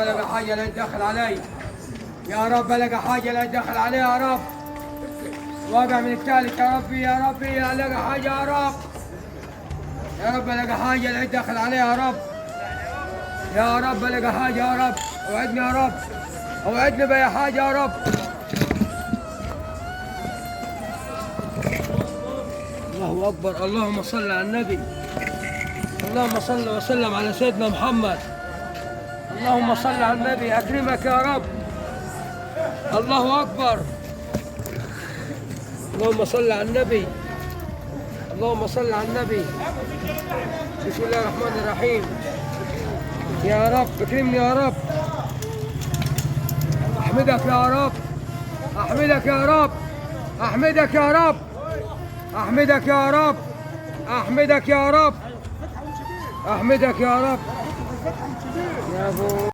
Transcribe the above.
بلقى حاجة لا تدخل علي، يا رب بلقى حاجة لا تدخل علي يا رب. واقع من الثالث يا ربي يا ربي، يا لقى حاجة يا رب، يا رب بلقى حاجة لا تدخل علي يا رب، يا رب بلقى حاجة يا رب، اوعدني يا رب، اوعدني بأي حاجة يا رب. الله أكبر، اللهم صل على النبي، اللهم صل وسلم على سيدنا محمد، اللهم صل على النبي، أكرمك يا رب. الله أكبر، اللهم صل على النبي، اللهم صل على النبي. بسم الله الرحمن الرحيم. يا رب اكرمني يا رب، أحمدك يا رب، أحمدك يا رب، أحمدك يا رب، أحمدك يا رب، أحمدك يا رب، أحمدك يا رب يا أبو